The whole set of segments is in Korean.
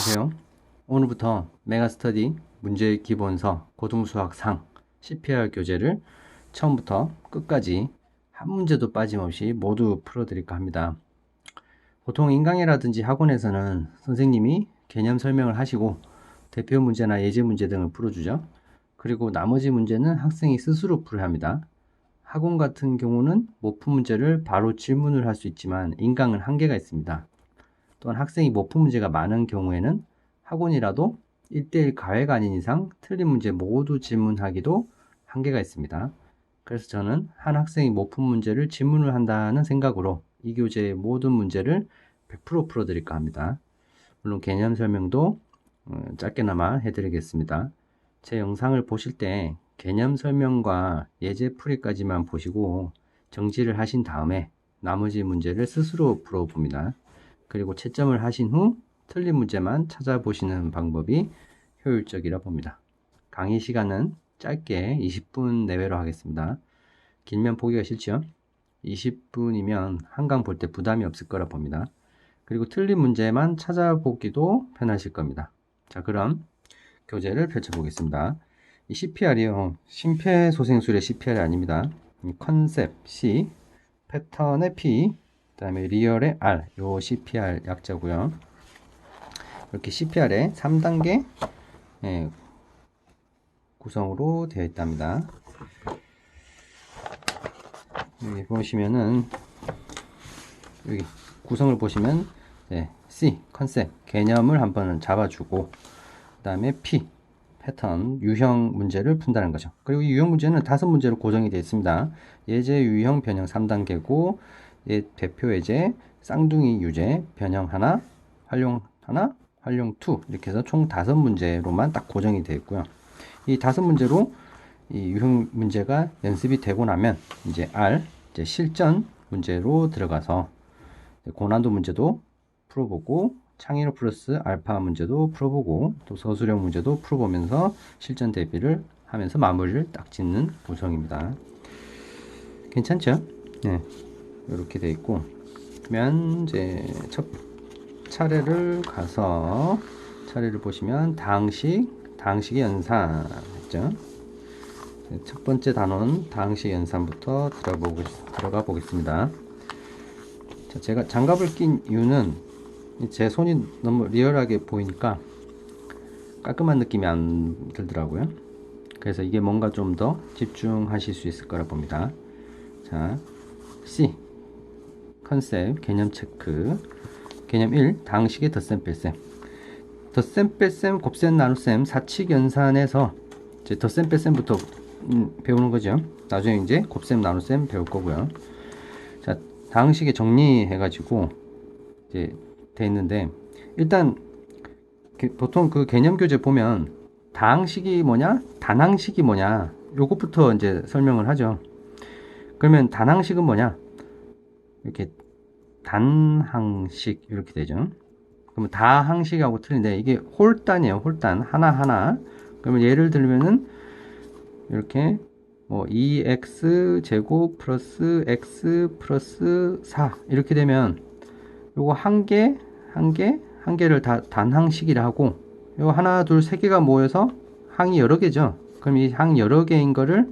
안녕하세요. 오늘부터 메가스터디 문제의 기본서 고등수학 상 CPR 교재를 처음부터 끝까지 한 문제도 빠짐없이 모두 풀어드릴까 합니다. 보통 인강이라든지 학원에서는 선생님이 개념 설명을 하시고 대표 문제나 예제 문제 등을 풀어주죠. 그리고 나머지 문제는 학생이 스스로 풀어야 합니다. 학원 같은 경우는 못 푼 문제를 바로 질문을 할 수 있지만 인강은 한계가 있습니다. 또한 학생이 못 푼 문제가 많은 경우에는 학원이라도 1대1 가외가 아닌 이상 틀린 문제 모두 질문하기도 한계가 있습니다. 그래서 저는 한 학생이 못 푼 문제를 질문을 한다는 생각으로 이 교재의 모든 문제를 100% 풀어드릴까 합니다. 물론 개념 설명도 짧게나마 해드리겠습니다. 제 영상을 보실 때 개념 설명과 예제 풀이까지만 보시고 정지를 하신 다음에 나머지 문제를 스스로 풀어봅니다. 그리고 채점을 하신 후 틀린 문제만 찾아보시는 방법이 효율적이라 봅니다. 강의 시간은 짧게 20분 내외로 하겠습니다. 길면 보기가 싫죠? 20분이면 한강 볼 때 부담이 없을 거라 봅니다. 그리고 틀린 문제만 찾아보기도 편하실 겁니다. 자, 그럼 교재를 펼쳐보겠습니다. 이 CPR이요. 심폐소생술의 CPR이 아닙니다. 컨셉 C, 패턴의 P, 그 다음에 리얼의 R, 요 CPR 약자고요. 이렇게 CPR의 3단계 구성으로 되어 있답니다. 여기 보시면은 여기 구성을 보시면 C, 컨셉, 개념을 한번 잡아주고 그 다음에 P, 패턴, 유형 문제를 푼다는 거죠. 그리고 이 유형 문제는 5문제로 고정이 되어 있습니다. 예제, 유형, 변형 3단계고 대표 예제, 쌍둥이 유제, 변형 하나, 활용 하나, 활용 2 이렇게 해서 총 5문제로만 딱 고정이 되어 있고요. 이 5문제로 이 유형 문제가 연습이 되고 나면 이제 R, 이제 실전 문제로 들어가서 고난도 문제도 풀어보고 창의력 플러스 알파 문제도 풀어보고 또 서술형 문제도 풀어보면서 실전 대비를 하면서 마무리를 딱 짓는 구성입니다. 괜찮죠? 네. 이렇게 되어 있고, 그러면 이제 첫 차례를 가서 차례를 보시면 다항식의 연산 했죠. 첫 번째 단원 다항식 연산부터 들어가 보겠습니다. 자, 제가 장갑을 낀 이유는 제 손이 너무 리얼하게 보이니까 깔끔한 느낌이 안 들더라고요. 그래서 이게 뭔가 좀 더 집중하실 수 있을 거라 봅니다. 자, C 컨셉 개념 체크. 개념 1 다항식의 덧셈 뺄셈. 덧셈 뺄셈 곱셈 나눗셈 사칙 연산에서 이제 덧셈 뺄셈부터 배우는 거죠. 나중에 이제 곱셈 나눗셈 배울 거고요. 자, 다항식에 정리해 가지고 이제 돼 있는데, 일단 보통 그 개념 교재 보면 다항식이 뭐냐 단항식이 뭐냐 요것부터 이제 설명을 하죠. 그러면 단항식은 뭐냐, 이렇게 단항식 이렇게 되죠. 그러면 다항식하고 틀린데 이게 홀단이에요. 홀단 하나하나. 그러면 예를 들면은 이렇게 뭐 2x 제곱 플러스 x 플러스 4 이렇게 되면 요거 한 개를 다 단항식이라 하고, 요거 하나 둘 세 개가 모여서 항이 여러 개죠. 그럼 이 항 여러 개인 거를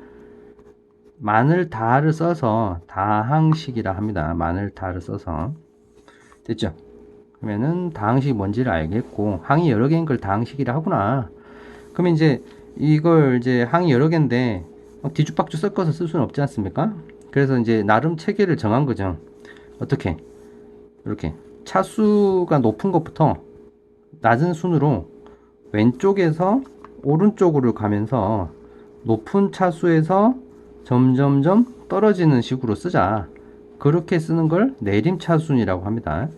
만을 다를 써서 다항식이라 합니다. 만을 다를 써서. 됐죠? 그러면은 다항식이 뭔지를 알겠고, 항이 여러 개인 걸 다항식이라 하구나. 그러면 이제 이걸 이제 항이 여러 개인데 뒤죽박죽 섞어서 쓸 수는 없지 않습니까? 그래서 이제 나름 체계를 정한 거죠. 어떻게? 이렇게 차수가 높은 것부터 낮은 순으로 왼쪽에서 오른쪽으로 가면서 높은 차수에서 점점점 떨어지는 식으로 쓰자. 그렇게 쓰는 걸 내림차순이라고 합니다.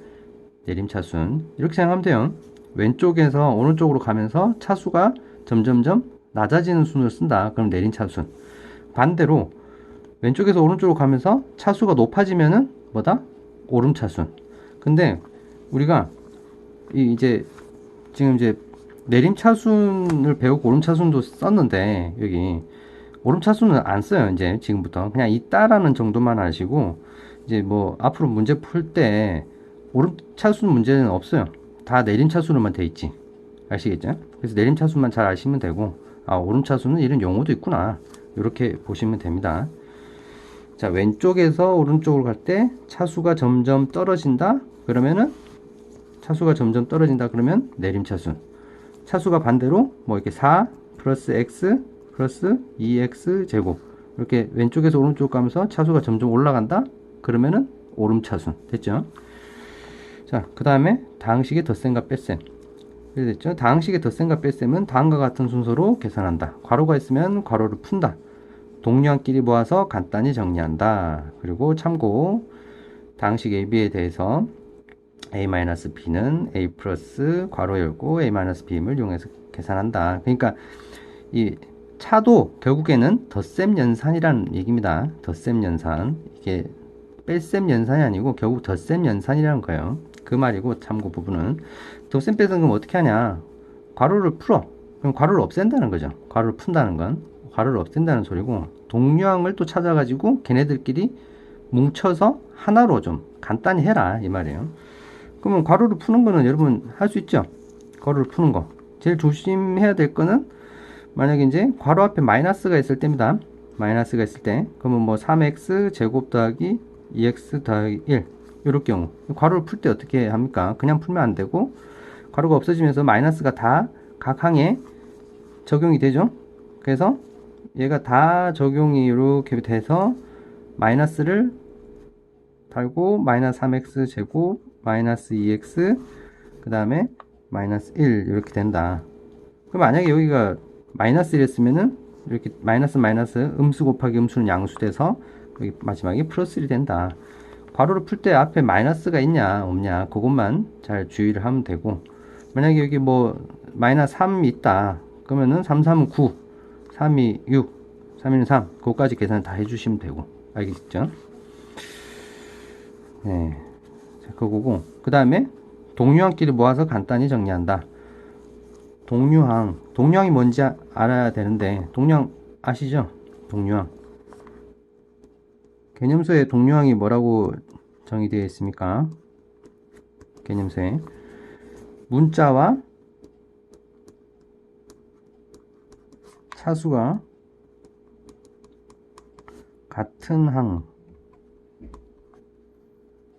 내림차순. 이렇게 생각하면 돼요. 왼쪽에서 오른쪽으로 가면서 차수가 점점점 낮아지는 순을 쓴다. 그럼 내림차순. 반대로 왼쪽에서 오른쪽으로 가면서 차수가 높아지면은 뭐다? 오름차순. 근데 우리가 이제 지금 이제 내림차순을 배우고 오름차순도 썼는데, 여기 오름차순은 안 써요. 이제 지금부터 그냥 있다라는 정도만 아시고, 이제 뭐 앞으로 문제 풀 때 오름차순 문제는 없어요. 다 내림차순으로만 돼 있지. 아시겠죠? 그래서 내림차수만 잘 아시면 되고, 아, 오름차수는 이런 용어도 있구나. 이렇게 보시면 됩니다. 자, 왼쪽에서 오른쪽으로 갈 때 차수가 점점 떨어진다? 그러면은 차수가 점점 떨어진다 그러면 내림차수. 차수가 반대로 뭐 이렇게 4 플러스 x 플러스 2x 제곱 이렇게 왼쪽에서 오른쪽 가면서 차수가 점점 올라간다? 그러면은 오름차수. 됐죠? 자, 그 다음에 다항식의 덧셈과 뺄셈. 됐죠? 다항식의 덧셈과 뺄셈은 다음과 같은 순서로 계산한다. 괄호가 있으면 괄호를 푼다. 동류항끼리 모아서 간단히 정리한다. 그리고 참고 다항식 AB에 대해서 A-B는 A 플러스 괄호 열고 A-B임을 이용해서 계산한다. 그러니까 이 차도 결국에는 덧셈 연산이라는 얘기입니다. 덧셈 연산. 이게 뺄셈 연산이 아니고 결국 덧셈 연산이라는 거예요. 그 말이고 참고 부분은 덧셈 뺄셈 그럼 어떻게 하냐? 괄호를 풀어. 그럼 괄호를 없앤다는 거죠. 괄호를 푼다는 건 괄호를 없앤다는 소리고 동류항을 또 찾아가지고 걔네들끼리 뭉쳐서 하나로 좀 간단히 해라 이 말이에요. 그러면 괄호를 푸는 거는 여러분 할 수 있죠? 괄호를 푸는 거 제일 조심해야 될 거는 만약에 이제 괄호 앞에 마이너스가 있을 때입니다. 마이너스가 있을 때 그러면 뭐 3x 제곱 더하기 2x 더하기 1 이럴 경우 괄호를 풀 때 어떻게 합니까? 그냥 풀면 안 되고 괄호가 없어지면서 마이너스가 다 각 항에 적용이 되죠. 그래서 얘가 다 적용이 이렇게 돼서 마이너스를 달고 마이너스 3x 제곱 마이너스 2x 그 다음에 마이너스 1 이렇게 된다. 그럼 만약에 여기가 마이너스 1이었으면은 이렇게 마이너스 음수 곱하기 음수는 양수 돼서 여기 마지막에 플러스 1이 된다. 괄호를 풀 때 앞에 마이너스가 있냐 없냐 그것만 잘 주의를 하면 되고 만약에 여기 뭐 마이너스 3이 있다 그러면은 3, 3은 9 3이 6 3, 1은 3 그거까지 계산 다 해주시면 되고 알겠죠? 네, 자, 그거고 그 다음에 동류항끼리 모아서 간단히 정리한다. 동류항이 뭔지 알아야 되는데 동류항 아시죠? 동류항 개념서에 동류항이 뭐라고 정의되어 있습니까? 개념서에 문자와 차수가 같은 항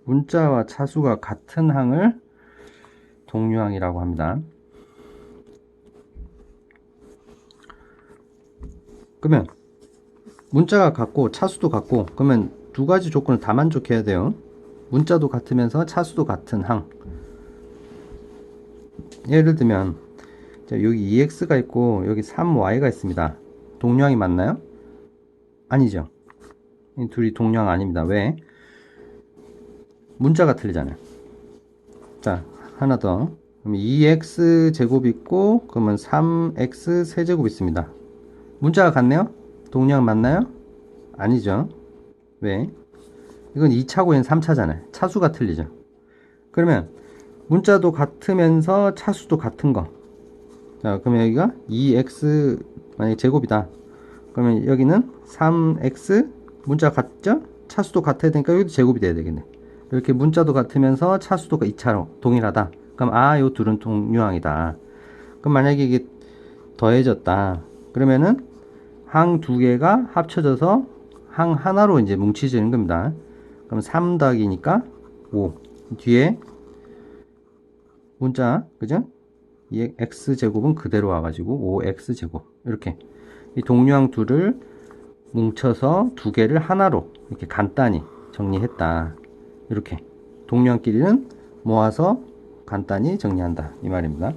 문자와 차수가 같은 항을 동류항이라고 합니다. 그러면 문자가 같고 차수도 같고 그러면 두 가지 조건을 다 만족해야 돼요. 문자도 같으면서 차수도 같은 항. 예를 들면 자, 여기 2x가 있고 여기 3y가 있습니다. 동류항이 맞나요? 아니죠. 이 둘이 동류항 아닙니다. 왜? 문자가 틀리잖아요. 자, 하나 더. 그럼 2x 제곱 있고 그러면 3x 세제곱 있습니다. 문자가 같네요? 동류항 맞나요? 아니죠. 왜? 이건 2차고 얘는 3차잖아요. 차수가 틀리죠. 그러면 문자도 같으면서 차수도 같은 거. 자, 그러면 여기가 2x 만약에 제곱이다. 그러면 여기는 3x 문자가 같죠? 차수도 같아야 되니까 여기도 제곱이 돼야 되겠네. 이렇게 문자도 같으면서 차수도가 2차로 동일하다. 그럼 요 둘은 동류항이다. 그럼 만약에 이게 더해졌다. 그러면은 항 두 개가 합쳐져서 항 하나로 이제 뭉치지는 겁니다. 그럼 3 더하기니까 5. 뒤에 문자, 그죠? 이 x제곱은 그대로 와가지고 5x제곱. 이렇게. 이 동류항 둘을 뭉쳐서 두 개를 하나로 이렇게 간단히 정리했다. 이렇게. 동류항끼리는 모아서 간단히 정리한다. 이 말입니다.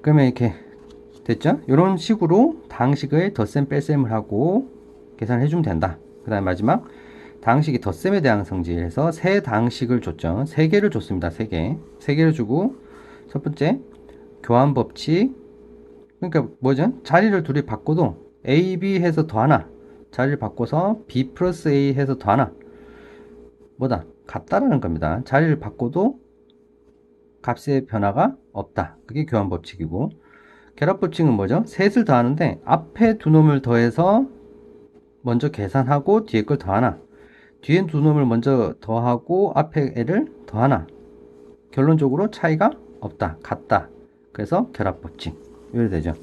그러면 이렇게 됐죠? 이런 식으로 다항식의 덧셈 뺄셈을 하고 계산을 해주면 된다. 그 다음 마지막 다항식이 덧셈에 대한 성질에서 세 다항식을 줬죠. 세 개를 줬습니다. 세 개를 주고 첫 번째 교환 법칙. 그러니까 뭐죠? 자리를 둘이 바꿔도 A, B 해서 더하나 자리를 바꿔서 B 플러스 A 해서 더하나 뭐다? 같다라는 겁니다. 자리를 바꿔도 값의 변화가 없다. 그게 교환 법칙이고 결합 법칙은 뭐죠? 셋을 더하는데 앞에 두 놈을 더해서 먼저 계산하고 뒤에 걸 더하나 뒤에 두 놈을 먼저 더하고 앞에 애를 더하나 결론적으로 차이가 없다, 같다. 그래서 결합법칙. 이래 되죠.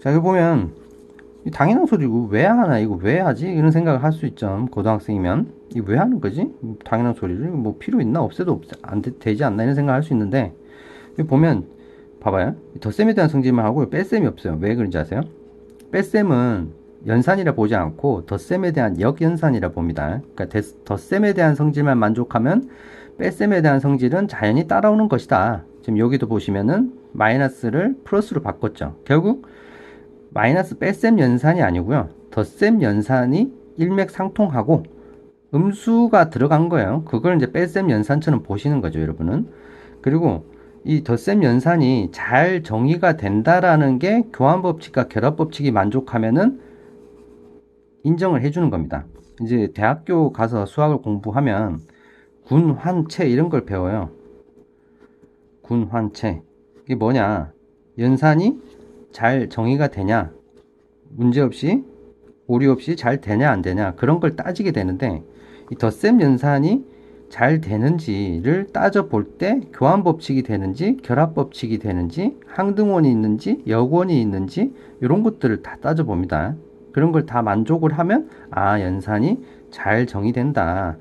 자, 여기 보면 당연한 소리고 왜 하나, 이거 왜 하지? 이런 생각을 할 수 있죠. 고등학생이면 이거 왜 하는 거지? 당연한 소리를 뭐 필요 있나? 없애도 안 되지 않나? 이런 생각을 할 수 있는데 여기 보면 봐봐요. 덧셈에 대한 성질만 하고 뺄셈이 없어요. 왜 그런지 아세요? 뺄셈은 연산이라 보지 않고 덧셈에 대한 역연산이라 봅니다. 그러니까 덧셈에 대한 성질만 만족하면 뺄셈에 대한 성질은 자연히 따라오는 것이다. 지금 여기도 보시면은 마이너스를 플러스로 바꿨죠. 결국 마이너스 뺄셈 연산이 아니고요. 덧셈 연산이 일맥상통하고 음수가 들어간 거예요. 그걸 이제 뺄셈 연산처럼 보시는 거죠, 여러분은. 그리고 이 덧셈 연산이 잘 정의가 된다라는 게 교환법칙과 결합법칙이 만족하면은 인정을 해주는 겁니다. 이제 대학교 가서 수학을 공부하면 군환체 이런 걸 배워요. 군환체. 이게 뭐냐? 연산이 잘 정의가 되냐? 문제없이 오류 없이 잘 되냐 안 되냐 그런 걸 따지게 되는데 이 덧셈 연산이 잘 되는지를 따져 볼 때 교환법칙이 되는지 결합법칙이 되는지 항등원이 있는지 역원이 있는지 이런 것들을 다 따져 봅니다. 그런 걸 다 만족을 하면 아 연산이 잘 정의된다.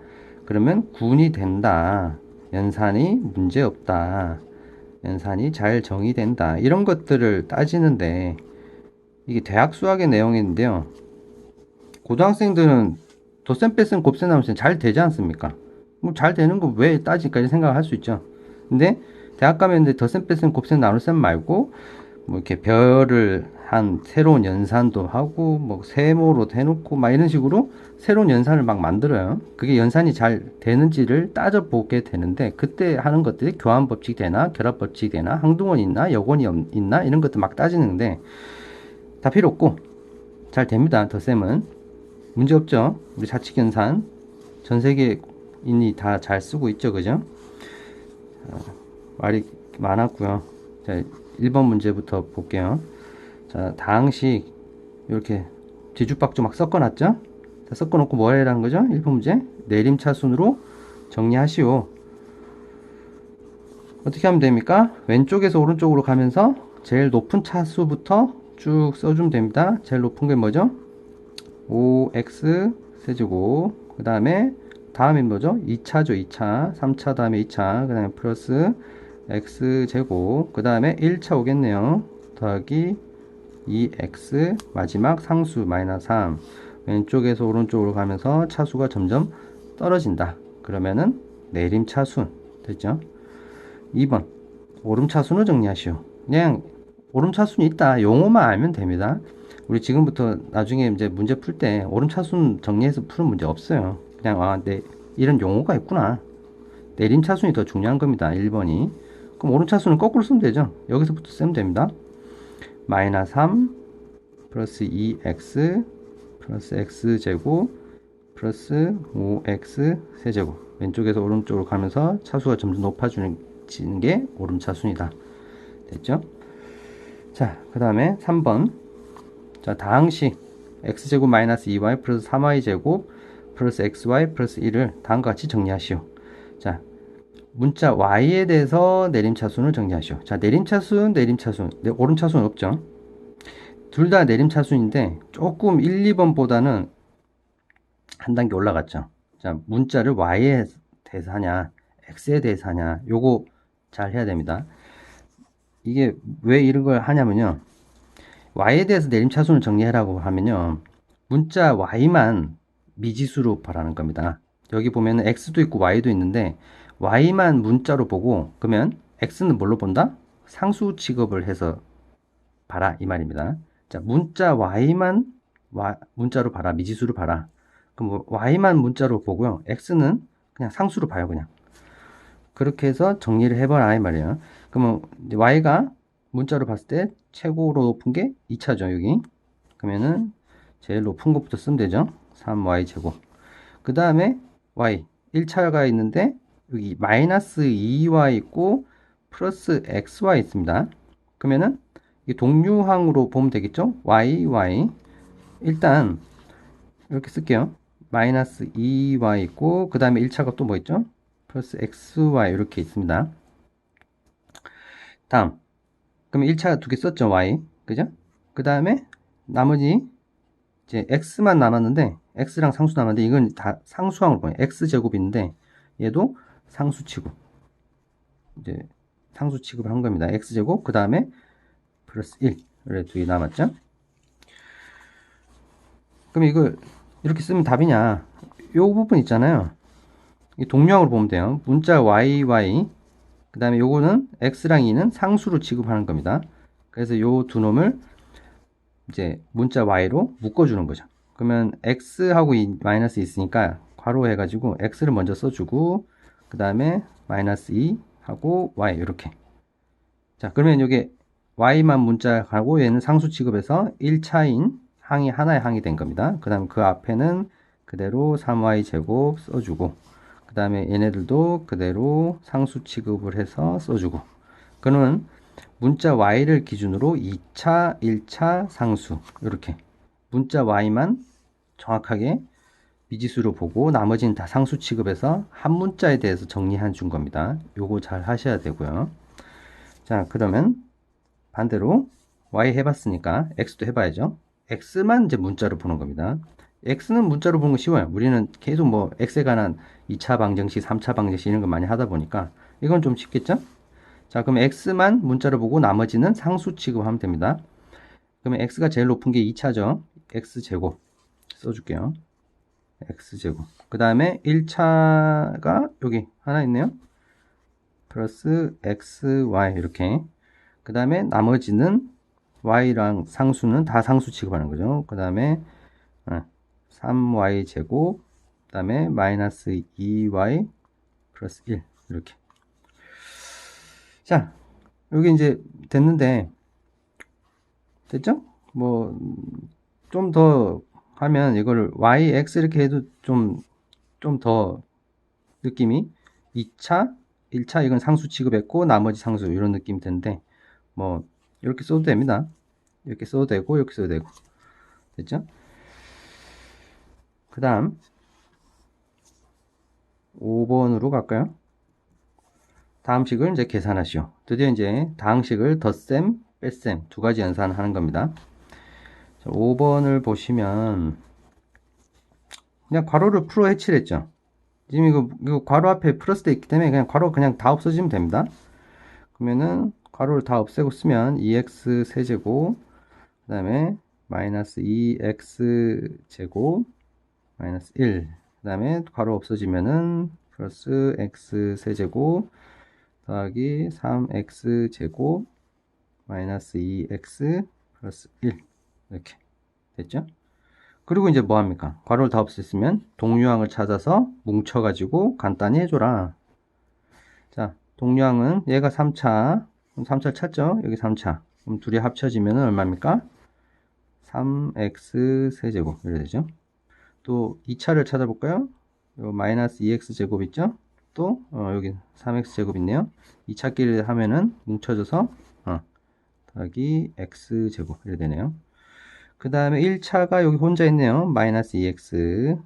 그러면 군이 된다. 연산이 문제없다. 연산이 잘 정의된다. 이런 것들을 따지는데 이게 대학 수학의 내용인데요. 고등학생들은 덧셈 뺄셈 곱셈 나눗셈 잘 되지 않습니까? 뭐 잘 되는 거 왜 따질까 생각을 할 수 있죠. 근데 대학 가면 이제 덧셈 뺄셈 곱셈 나눗셈 말고 뭐 이렇게 별을 한 새로운 연산도 하고 뭐 세모로 해놓고 막 이런 식으로 새로운 연산을 막 만들어요. 그게 연산이 잘 되는지를 따져보게 되는데 그때 하는 것들이 교환법칙 되나 결합법칙 되나 항등원이 있나 역원이 있나 이런 것들 막 따지는데 다 필요 없고 잘 됩니다. 덧셈은 문제 없죠. 우리 자칙 연산 전 세계인이 다 잘 쓰고 있죠, 그죠? 말이 많았고요. 자, 1번 문제부터 볼게요. 자, 다항식 이렇게 뒤죽박죽 막 섞어놨죠? 자, 섞어놓고 뭐 해라는 거죠? 1번 문제 내림차순으로 정리하시오. 어떻게 하면 됩니까? 왼쪽에서 오른쪽으로 가면서 제일 높은 차수부터 쭉 써주면 됩니다. 제일 높은 게 뭐죠? 5x 세제곱 그 다음에 다음이 뭐죠? 2차죠. 2차 3차 다음에 2차 그 다음에 플러스 x제곱 그 다음에 1차 오겠네요. 더하기 2x 마지막 상수 마이너스 3 왼쪽에서 오른쪽으로 가면서 차수가 점점 떨어진다. 그러면은 내림차순 됐죠? 2번 오름차순을 정리하시오. 그냥 오름차순이 있다. 용어만 알면 됩니다. 우리 지금부터 나중에 이제 문제 풀 때 오름차순 정리해서 푸는 문제 없어요. 그냥 이런 용어가 있구나. 내림차순이 더 중요한 겁니다. 1번이. 그럼 오름차순은 거꾸로 쓰면 되죠. 여기서부터 쓰면 됩니다. 마이너스 3 플러스 2x 플러스 x제곱 플러스 5x 세제곱 왼쪽에서 오른쪽으로 가면서 차수가 점점 높아지는 게 오름차순이다. 됐죠? 자, 그 다음에 3번. 자, 다항식 x제곱 마이너스 2y 플러스 3y제곱 플러스 xy 플러스 1을 다음과 같이 정리하시오. 자, 문자 y에 대해서 내림차순을 정리하시오. 자, 내림차순, 오름차순은 없죠. 둘 다 내림차순인데 조금 1, 2번보다는 한 단계 올라갔죠. 자, 문자를 y에 대해서 하냐, x에 대해서 하냐, 요거 잘 해야 됩니다. 이게 왜 이런 걸 하냐면요. y에 대해서 내림차순을 정리해라고 하면요. 문자 y만 미지수로 바라는 겁니다. 여기 보면 x도 있고 y도 있는데 y만 문자로 보고 그러면 x는 뭘로 본다? 상수 취급을 해서 봐라 이 말입니다. 자, 문자 y만 문자로 봐라. 미지수로 봐라. 그럼 y만 문자로 보고요. x는 그냥 상수로 봐요. 그냥. 그렇게 해서 정리를 해봐라 이 말이에요. 그러면 y가 문자로 봤을 때 최고로 높은 게 2차죠. 여기. 그러면은 제일 높은 것부터 쓰면 되죠. 3y 제곱. 그 다음에 y 1차가 있는데 여기 마이너스 2y 있고 플러스 xy 있습니다. 그러면은 이 동류항으로 보면 되겠죠. y 일단 이렇게 쓸게요. 마이너스 2y 있고 그 다음에 1차가 또 뭐 있죠? 플러스 xy 이렇게 있습니다. 다음. 그럼 1차 두 개 썼죠, y. 그죠? 그 다음에 나머지 이제 x만 남았는데, x랑 상수 남았는데, 이건 다 상수항으로 보내요. x제곱인데, 얘도 상수 취급. 이제 상수 취급을 한 겁니다. x제곱, 그 다음에 플러스 1. 이렇게 두 개 남았죠? 그럼 이걸 이렇게 쓰면 답이냐? 요 부분 있잖아요. 이 동류항으로 보면 돼요. 문자 yy, 그 다음에 요거는 x랑 2는 상수로 취급하는 겁니다. 그래서 요 두 놈을 이제 문자 y로 묶어주는 거죠. 그러면 x하고 마이너스 있으니까 괄호 해가지고 x를 먼저 써주고 그 다음에 마이너스 2 하고 y 이렇게. 자, 그러면 여기 y만 문자 가고 얘는 상수 취급해서 1차인 항이 하나의 항이 된 겁니다. 그 다음 그 앞에는 그대로 3y 제곱 써주고 그 다음에 얘네들도 그대로 상수 취급을 해서 써주고, 그러면 문자 y를 기준으로 2차, 1차 상수 이렇게 문자 y만 정확하게 미지수로 보고 나머지는 다 상수 취급해서 한 문자에 대해서 정리해 준 겁니다. 요거 잘 하셔야 되고요. 자, 그러면 반대로 y 해봤으니까 x도 해봐야죠. x만 이제 문자로 보는 겁니다. x는 문자로 보는 거 쉬워요. 우리는 계속 뭐 x에 관한 2차 방정식, 3차 방정식 이런 거 많이 하다 보니까 이건 좀 쉽겠죠? 자, 그럼 x만 문자로 보고 나머지는 상수 취급하면 됩니다. 그러면 x가 제일 높은 게 2차죠. x제곱 써줄게요. x제곱. 그 다음에 1차가 여기 하나 있네요. 플러스 xy 이렇게. 그 다음에 나머지는 y랑 상수는 다 상수 취급하는 거죠. 그 다음에 3y 제곱, 그 다음에 마이너스 2y 플러스 1 이렇게. 자, 여기 이제 됐는데 됐죠? 뭐 좀 더 하면 이거를 y, x 이렇게 해도 좀 더 느낌이 2차, 1차 이건 상수 취급했고 나머지 상수 이런 느낌이 드는데 뭐 이렇게 써도 됩니다. 이렇게 써도 되고 이렇게 써도 되고. 됐죠? 그 다음 5번으로 갈까요? 다음식을 이제 계산하시오. 드디어 이제 다항식을 덧셈, 뺄셈 두 가지 연산하는 겁니다. 자, 5번을 보시면 그냥 괄호를 풀어 해치랬죠. 지금 이거 괄호 앞에 플러스 돼 있기 때문에 그냥 괄호 그냥 다 없어지면 됩니다. 그러면은 괄호를 다 없애고 쓰면 2x 세제곱 그 다음에 마이너스 2x 제곱 마이너스 1 그 다음에 괄호 없어지면은 플러스 x 세제곱 더하기 3x 제곱 마이너스 2x 플러스 1 이렇게 됐죠? 그리고 이제 뭐 합니까? 괄호를 다 없앴으면 동류항을 찾아서 뭉쳐 가지고 간단히 해줘라. 자, 동류항은 얘가 3차 그럼 3차 찾죠? 여기 3차 그럼 둘이 합쳐지면 얼마입니까? 3x 세제곱 이래 되죠? 또 2차를 찾아볼까요? 요 마이너스 2x 제곱 있죠? 또 여기 3x 제곱 있네요. 2차끼리 하면은 뭉쳐져서 더하기 x 제곱 이래 되네요. 그 다음에 1차가 여기 혼자 있네요. 마이너스 2x.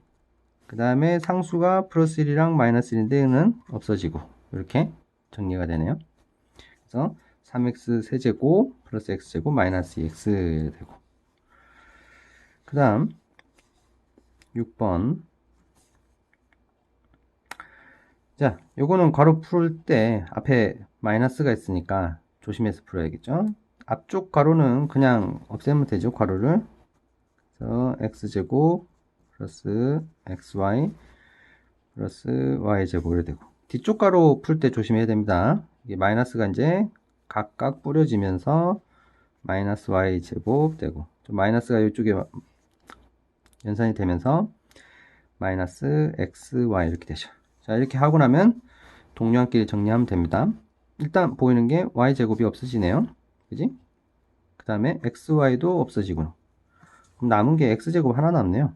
그 다음에 상수가 플러스 1이랑 마이너스 1인데 얘는 없어지고 이렇게 정리가 되네요. 그래서 3x 세제곱 플러스 x제곱 마이너스 2x 되고, 그 다음 6번. 자, 요거는 괄호 풀 때 앞에 마이너스가 있으니까 조심해서 풀어야겠죠. 앞쪽 괄호는 그냥 없애면 되죠. 괄호를. 그래서 x제곱 플러스 xy 플러스 y제곱 이렇게 되고, 뒤쪽 괄호 풀 때 조심해야 됩니다. 이게 마이너스가 이제 각각 뿌려지면서 마이너스 y제곱 되고, 마이너스가 이쪽에 연산이 되면서 마이너스 xy 이렇게 되죠. 자, 이렇게 하고 나면 동류항끼리 정리하면 됩니다. 일단 보이는 게 y제곱이 없어지네요. 그지? 그 다음에 xy도 없어지고, 그럼 남은 게 x제곱 하나 남네요.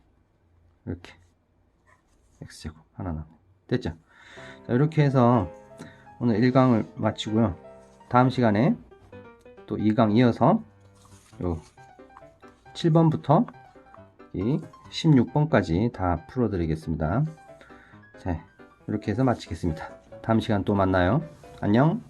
이렇게 x제곱 하나 남네. 됐죠? 자, 이렇게 해서 오늘 1강을 마치고요. 다음 시간에 또 2강 이어서 요 7번부터 이 16번까지 다 풀어드리겠습니다. 자, 이렇게 해서 마치겠습니다. 다음 시간 또 만나요. 안녕.